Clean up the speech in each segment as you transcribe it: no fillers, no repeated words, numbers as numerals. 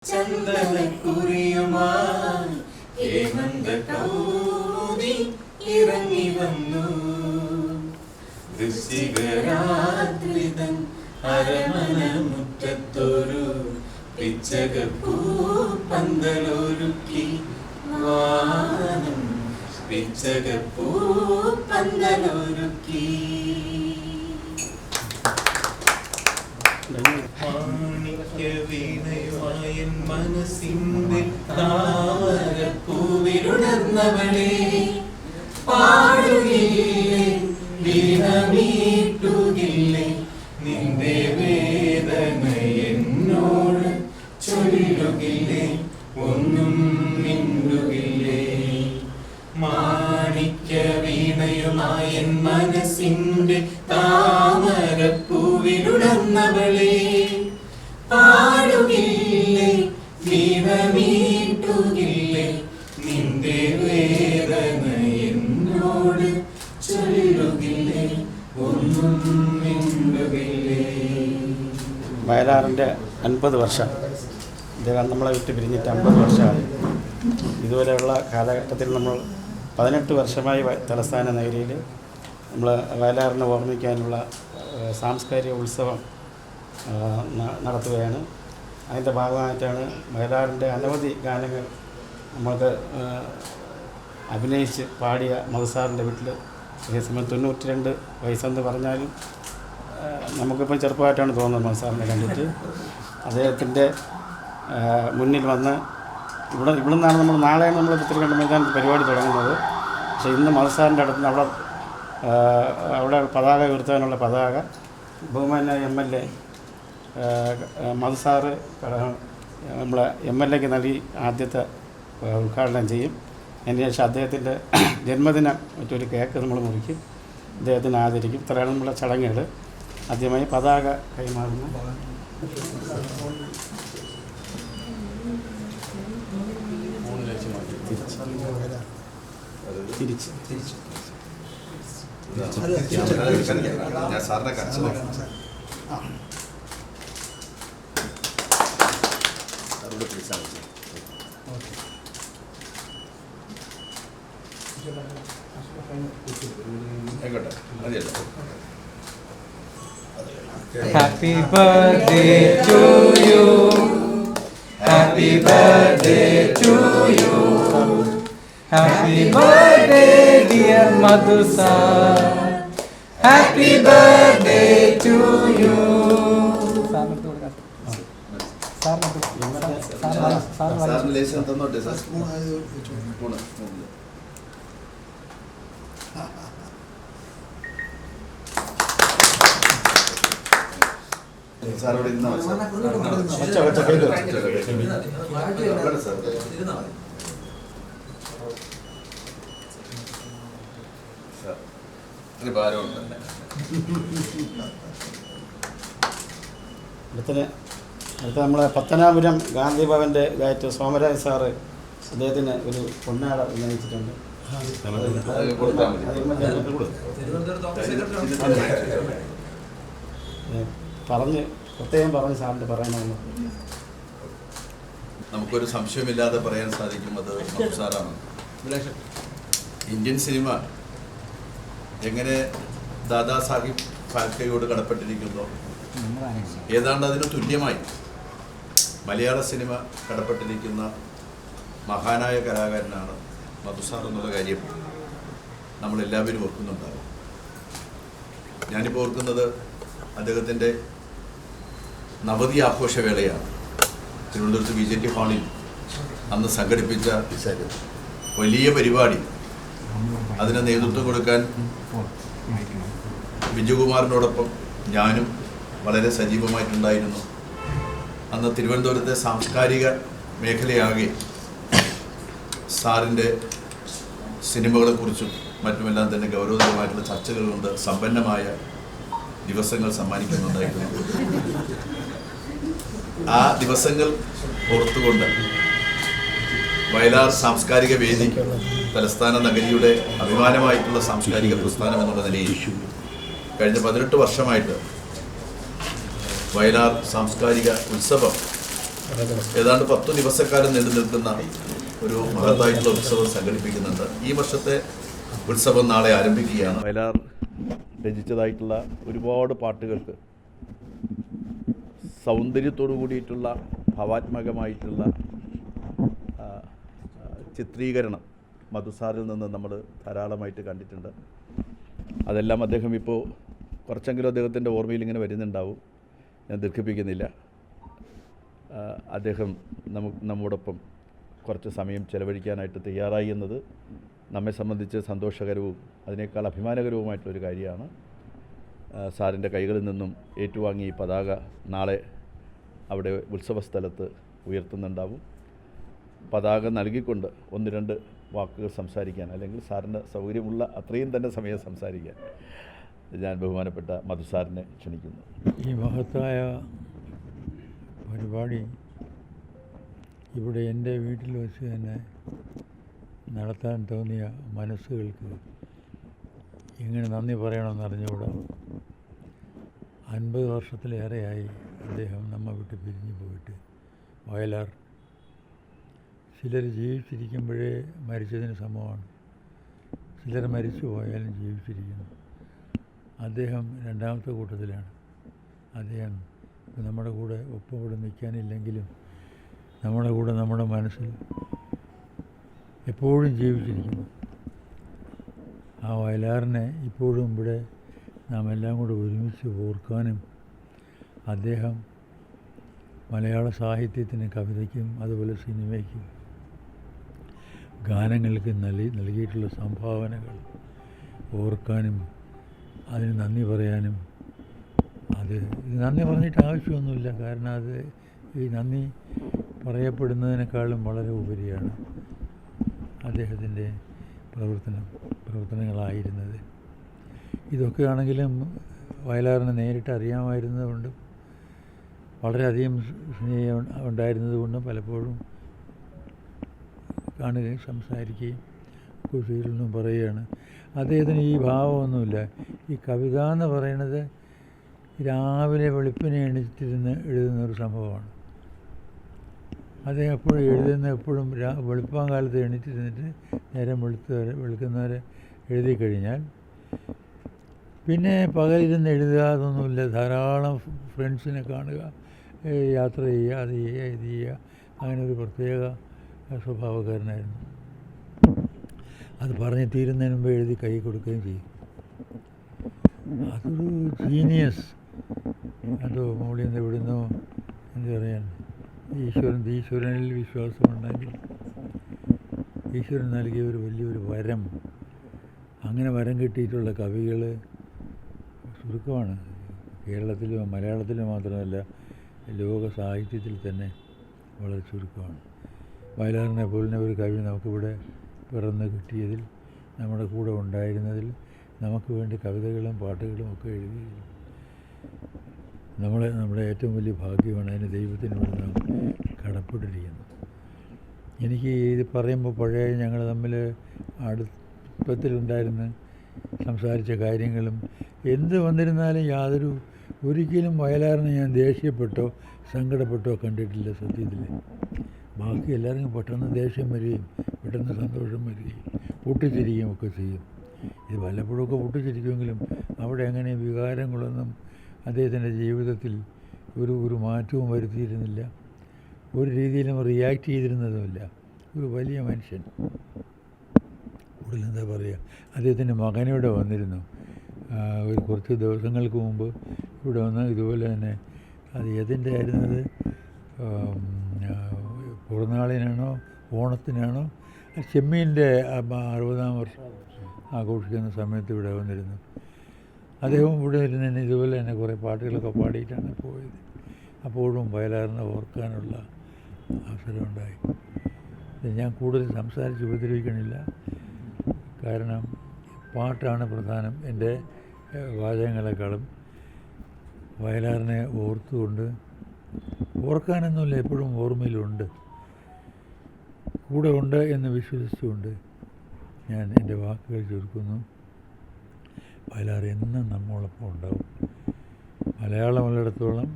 ചന്ദനക്കുറിയുമായി ഹേമന്ത കൗമുദി ഇറങ്ങി വന്നു. വൃശ്ചികരാത്രിതൻ അരമന മുറ്റത്തൊരു പിച്ചകപ്പൂ പന്തലൊരുക്കി വാനം പിച്ചകപ്പൂ പന്തലൊരുക്കി. വീണയുമായൻ മനസ്സിന്റെ താമരപ്പൂവിലുണർന്നവളെ പാടുകില്ലേ വീണമീട്ടുകില്ലേ നിന്റെ വേദന എന്നോട് ചൊല്ലുകില്ലേ ഒന്നും മിണ്ടുകില്ലേ. മാണിക്യ വീണയുമായൻ മനസ്സിന്റെ താമരപ്പൂവിലുണർന്നവളെ പാടുകില്ലേ വീണമീട്ടുകില്ലേ നിന്റെ വേദന എന്നോട് ചൊല്ലുകില്ലേ ഒന്നും മിണ്ടുകില്ലേ. വയലാറിൻ്റെ 50 വർഷം, ഇദ്ദേഹം നമ്മളെ വിട്ട് പിരിഞ്ഞിട്ട് 50 വർഷമായി. ഇതുവരെയുള്ള കാലഘട്ടത്തിൽ നമ്മൾ 18 വർഷമായി തലസ്ഥാന നഗരിയിൽ നമ്മൾ വയലാറിനെ ഓർമ്മിക്കാനുള്ള സാംസ്കാരിക ഉത്സവം നടത്തുകയാണ്. അതിൻ്റെ ഭാഗമായിട്ടാണ് വയലാറിൻ്റെ അനവധി ഗാനങ്ങൾ നമ്മൾക്ക് അഭിനയിച്ച് പാടിയ മധുസാറിൻ്റെ വീട്ടിൽ അതേസമയം 92 വയസ്സെന്ന് പറഞ്ഞാലും നമുക്കിപ്പം ചെറുപ്പമായിട്ടാണ് തോന്നുന്നത് മധുസാറിനെ കണ്ടിട്ട്. അദ്ദേഹത്തിൻ്റെ മുന്നിൽ വന്ന് ഇവിടെ നിന്നാണ് നമ്മൾ നാളെയാണ് നമ്മൾ പുത്തരിക്കണ്ടം മൈതാനത്ത് പരിപാടി തുടങ്ങുന്നത്. പക്ഷേ ഇന്ന് മധുസാറിൻ്റെ അടുത്ത് അവിടെ പതാക ഉയർത്താനുള്ള പതാക ബഹുമാന്യ MLA മധുസാറ് നമ്മളെ MLAക്ക് നൽകി ആദ്യത്തെ ഉദ്ഘാടനം ചെയ്യും. അതിനുശേഷം അദ്ദേഹത്തിൻ്റെ ജന്മദിനം മറ്റൊരു കേക്ക് നമ്മൾ മുറിക്കും, അദ്ദേഹത്തിനെ ആദരിക്കും. ഇത്രയാണ് നമ്മളെ ചടങ്ങുകൾ. ആദ്യമായി പതാക കൈമാറുന്നു. തിരിച്ച് Happy birthday to you. Happy birthday to you. Happy birthday dear Madhusar. Happy birthday to you. അടുത്ത നമ്മളെ പത്തനാപുരം ഗാന്ധി ഭവൻ്റെ ഗായറ്റ് സോമരാജ് സാറ് അദ്ദേഹത്തിന് ഒരു പൊന്നാട ഉന്നയിച്ചിട്ടുണ്ട്. പ്രത്യേകം പറഞ്ഞ് സാറിൻ്റെ പറയണമെന്ന് നമുക്കൊരു സംശയമില്ലാതെ പറയാൻ സാധിക്കും, അത് മധുസാറാണ്. ഇന്ത്യൻ സിനിമ എങ്ങനെ ദാദാ സാഹിബ് ഫാൽക്കെയോട് കടപ്പെട്ടിരിക്കുന്നോ ഏതാണ്ട് അതിന് തുല്യമായി മലയാള സിനിമ കടപ്പെട്ടിരിക്കുന്ന മഹാനായ കലാകാരനാണ് മധുസാർ എന്നുള്ള കാര്യം നമ്മളെല്ലാവരും ഓർക്കുന്നുണ്ടാകും. ഞാനിപ്പോൾ ഓർക്കുന്നത് അദ്ദേഹത്തിൻ്റെ നവതി ആഘോഷവേളയാണ്. തിരുവനന്തപുരത്ത് BJT ഹാളിൽ അന്ന് സംഘടിപ്പിച്ച വലിയ പരിപാടി, അതിന് നേതൃത്വം കൊടുക്കാൻ വിജയകുമാറിനോടൊപ്പം ഞാനും വളരെ സജീവമായിട്ടുണ്ടായിരുന്നു. അന്ന് തിരുവനന്തപുരത്തെ സാംസ്കാരിക മേഖലയാകെ സാറിൻ്റെ സിനിമകളെക്കുറിച്ചും മറ്റുമെല്ലാം തന്നെ ഗൗരവതരമായിട്ടുള്ള ചർച്ചകൾ കൊണ്ട് സമ്പന്നമായ ദിവസങ്ങൾ സമ്മാനിക്കുന്നുണ്ടായിരുന്നു. ആ ദിവസങ്ങൾ ഓർത്തുകൊണ്ട് വയലാർ സാംസ്കാരിക വേദി തലസ്ഥാന നഗരിയുടെ അഭിമാനമായിട്ടുള്ള സാംസ്കാരിക പ്രസ്ഥാനം എന്നുള്ള നിലയിൽ കഴിഞ്ഞ 18 വർഷമായിട്ട് വയലാർ സാംസ്കാരിക ഉത്സവം ഏതാണ്ട് 10 ദിവസക്കാലം നീണ്ടു നിൽക്കുന്ന ഒരു മഹത്തായിട്ടുള്ള ഉത്സവം സംഘടിപ്പിക്കുന്നുണ്ട്. ഈ വർഷത്തെ ഉത്സവം നാളെ ആരംഭിക്കുകയാണ്. വയലാർ രചിച്ചതായിട്ടുള്ള ഒരുപാട് പാട്ടുകൾക്ക് സൗന്ദര്യത്തോടു കൂടിയിട്ടുള്ള ഭാവാത്മകമായിട്ടുള്ള ചിത്രീകരണം മധുസാറിൽ നിന്ന് നമ്മൾ ധാരാളമായിട്ട് കണ്ടിട്ടുണ്ട്. അതെല്ലാം അദ്ദേഹം ഇപ്പോൾ കുറച്ചെങ്കിലും അദ്ദേഹത്തിൻ്റെ ഓർമ്മയിൽ ഇങ്ങനെ വരുന്നുണ്ടാവും. ഞാൻ ദീർഘിപ്പിക്കുന്നില്ല. അദ്ദേഹം നമ്മോടൊപ്പം കുറച്ച് സമയം ചെലവഴിക്കാനായിട്ട് തയ്യാറായി എന്നത് നമ്മെ സംബന്ധിച്ച് സന്തോഷകരവും അതിനേക്കാൾ അഭിമാനകരവുമായിട്ടുള്ളൊരു കാര്യമാണ്. സാറിൻ്റെ കൈകളിൽ നിന്നും ഏറ്റുവാങ്ങി ഈ പതാക നാളെ അവിടെ ഉത്സവസ്ഥലത്ത് ഉയർത്തുന്നുണ്ടാവും. പതാക നൽകിക്കൊണ്ട് 1-2 വാക്കുകൾ സംസാരിക്കാൻ, അല്ലെങ്കിൽ സാറിന് സൗകര്യമുള്ള അത്രയും തന്നെ സമയം സംസാരിക്കാൻ ഞാൻ ബഹുമാനപ്പെട്ട മധുസാറിനെ ക്ഷണിക്കുന്നു. ഈ മഹത്തായ പരിപാടി ഇവിടെ എൻ്റെ വീട്ടിൽ വെച്ച് തന്നെ നടത്താൻ തോന്നിയ മനസ്സുകൾക്ക് എങ്ങനെ നന്ദി പറയണമെന്ന് അറിഞ്ഞുകൂടാ. 50 വർഷത്തിലേറെയായി അദ്ദേഹം നമ്മെ വിട്ട് പിരിഞ്ഞു പോയിട്ട്. വയലാർ ചിലർ ജീവിച്ചിരിക്കുമ്പോഴേ മരിച്ചതിന് സമമാണ്, ചിലർ മരിച്ചു പോയാലും ജീവിച്ചിരിക്കുന്നു. അദ്ദേഹം 2ാമത്തെ കൂട്ടത്തിലാണ്. അദ്ദേഹം നമ്മുടെ കൂടെ ഒപ്പം ഇവിടെ നിൽക്കാനില്ലെങ്കിലും നമ്മുടെ കൂടെ നമ്മുടെ മനസ്സിൽ എപ്പോഴും ജീവിച്ചിരിക്കുന്നു. ആ വയലാറിനെ ഇപ്പോഴും ഇവിടെ നാം എല്ലാം കൂടെ ഒരുമിച്ച് ഓർക്കാനും അദ്ദേഹം മലയാള സാഹിത്യത്തിന്, കവിതയ്ക്കും അതുപോലെ സിനിമയ്ക്കും ഗാനങ്ങൾക്ക് നൽകിയിട്ടുള്ള സംഭാവനകൾ ഓർക്കാനും അതിന് നന്ദി പറയാനും, ഇത് നന്ദി പറഞ്ഞിട്ട് ആവശ്യമൊന്നുമില്ല. കാരണം അത് ഈ നന്ദി പറയപ്പെടുന്നതിനേക്കാളും വളരെ ഉപരിയാണ് അദ്ദേഹത്തിൻ്റെ പ്രവർത്തനങ്ങളായിരുന്നത്. ഇതൊക്കെയാണെങ്കിലും വയലാറിനെ നേരിട്ട് അറിയാമായിരുന്നതുകൊണ്ടും വളരെയധികം സ്നേഹം ഉണ്ടായിരുന്നതുകൊണ്ടും പലപ്പോഴും കാണുകയും സംസാരിക്കുകയും കുശീലൊന്നും പറയുകയാണ്. അദ്ദേഹത്തിന് ഈ ഭാവമൊന്നുമില്ല. ഈ കവിത എന്ന് പറയുന്നത് രാവിലെ വെളുപ്പിനെ എണീറ്റിരുന്ന് എഴുതുന്നൊരു സംഭവമാണ്. അദ്ദേഹം എപ്പോഴും വെളുപ്പാൻ കാലത്ത് എണീറ്റിരുന്നിട്ട് നേരം വെളുക്കുന്നവരെ എഴുതി കഴിഞ്ഞാൽ പിന്നെ പകലിരുന്ന് എഴുതുക അതൊന്നുമില്ല. ധാരാളം ഫ്രണ്ട്സിനെ കാണുക, യാത്ര ചെയ്യുക, അത് ചെയ്യുക, ഇത് ചെയ്യുക. അങ്ങനെ ഒരു പ്രത്യേക സ്വഭാവക്കാരനായിരുന്നു. അത് പറഞ്ഞ് തീരുന്നതിന് മുമ്പ് എഴുതി കൈ കൊടുക്കുകയും ചെയ്യും. അതൊരു ജീനിയസ്. അതോ മുകളിൽ നിന്ന് ഇവിടുന്നോ എന്താ പറയാൻ, ഈശ്വരനിൽ വിശ്വാസമുണ്ടെങ്കിൽ ഈശ്വരൻ നൽകിയ ഒരു വലിയൊരു വരം. അങ്ങനെ വരം കിട്ടിയിട്ടുള്ള കവികൾ ചുരുക്കമാണ്. കേരളത്തിലും മലയാളത്തിലും മാത്രമല്ല, ലോക സാഹിത്യത്തിൽ തന്നെ വളരെ ചുരുക്കമാണ്. വയലാറിനെ പോലെ ഒരു കവി നമുക്കിവിടെ പിറന്ന് കിട്ടിയതിൽ, നമ്മുടെ കൂടെ ഉണ്ടായിരുന്നതിൽ, നമുക്ക് വേണ്ടി കവിതകളും പാട്ടുകളും ഒക്കെ എഴുതിയതിൽ നമ്മുടെ ഏറ്റവും വലിയ ഭാഗ്യമാണ്. അതിന് ദൈവത്തിനോട് നാം കടപ്പെട്ടിരിക്കുന്നു. എനിക്ക് ഇത് പറയുമ്പോൾ പഴയ ഞങ്ങൾ തമ്മിൽ അടുപ്പത്തിലുണ്ടായിരുന്ന് സംസാരിച്ച കാര്യങ്ങളും എന്ത് വന്നിരുന്നാലും ഒരിക്കലും വയലാറിനെ ഞാൻ ദേഷ്യപ്പെട്ടോ സങ്കടപ്പെട്ടോ കണ്ടിട്ടില്ല സത്യത്തിൽ. ബാക്കി എല്ലാവർക്കും പെട്ടെന്ന് ദേഷ്യം വരികയും പെട്ടെന്ന് സന്തോഷം വരികയും പൊട്ടിച്ചിരിക്കുകയും ഒക്കെ ചെയ്യും. ഇത് വല്ലപ്പോഴൊക്കെ പൊട്ടിച്ചിരിക്കുമെങ്കിലും അവിടെ അങ്ങനെ വികാരങ്ങളൊന്നും അദ്ദേഹത്തിൻ്റെ ജീവിതത്തിൽ ഒരു മാറ്റവും വരുത്തിയിരുന്നില്ല. ഒരു രീതിയിലും റിയാക്ട് ചെയ്തിരുന്നതുമില്ല. ഒരു വലിയ മനുഷ്യൻ. കൂടുതൽ എന്താ പറയുക, അദ്ദേഹത്തിൻ്റെ മകനിവിടെ വന്നിരുന്നു ഒരു കുറച്ച് ദിവസങ്ങൾക്ക് മുമ്പ്. ഇവിടെ വന്ന് ഇതുപോലെ തന്നെ, അത് ഏതിൻ്റെ ആയിരുന്നത്, പിറന്നാളിനാണോ ഓണത്തിനാണോ, ചെമ്മീൻ്റെ 60ാം വർഷം ആഘോഷിക്കുന്ന സമയത്ത് ഇവിടെ വന്നിരുന്നു. അദ്ദേഹം ഇവിടെ ഇരുന്ന് തന്നെ ഇതുപോലെ തന്നെ കുറേ പാട്ടുകളൊക്കെ പാടിയിട്ടാണ് പോയത്. അപ്പോഴും വയലാറിനെ ഓർക്കാനുള്ള അവസരമുണ്ടായി. ഞാൻ കൂടുതൽ സംസാരിച്ച് ഉപദ്രവിക്കണില്ല. കാരണം പാട്ടാണ് പ്രധാനം. എൻ്റെ വാചകങ്ങളെക്കാളും വയലാറിനെ ഓർത്തുകൊണ്ട്, ഓർക്കാനൊന്നുമില്ല, എപ്പോഴും ഓർമ്മയിലുണ്ട്, കൂടെ ഉണ്ട് എന്ന് വിശ്വസിച്ചുകൊണ്ട് ഞാൻ എൻ്റെ വാക്കുകൾ ചുരുക്കുന്നു. വയലാർ എന്നും നമ്മളൊപ്പം ഉണ്ടാവും. മലയാളമുള്ളിടത്തോളം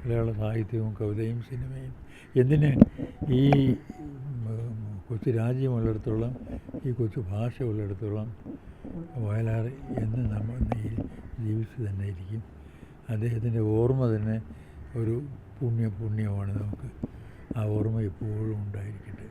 മലയാള സാഹിത്യവും കവിതയും സിനിമയും എന്തിന് ഈ കൊച്ചു രാജ്യമുള്ളിടത്തോളം ഈ കൊച്ചു ഭാഷ ഉള്ളിടത്തോളം വയലാർ എന്ന് നമ്മൾ ജീവിച്ച് തന്നെ ഇരിക്കും. അദ്ദേഹത്തിൻ്റെ ഓർമ്മ തന്നെ ഒരു പുണ്യമാണ് നമുക്ക്. ആ ഓർമ്മ എപ്പോഴും ഉണ്ടായിരിക്കട്ടെ.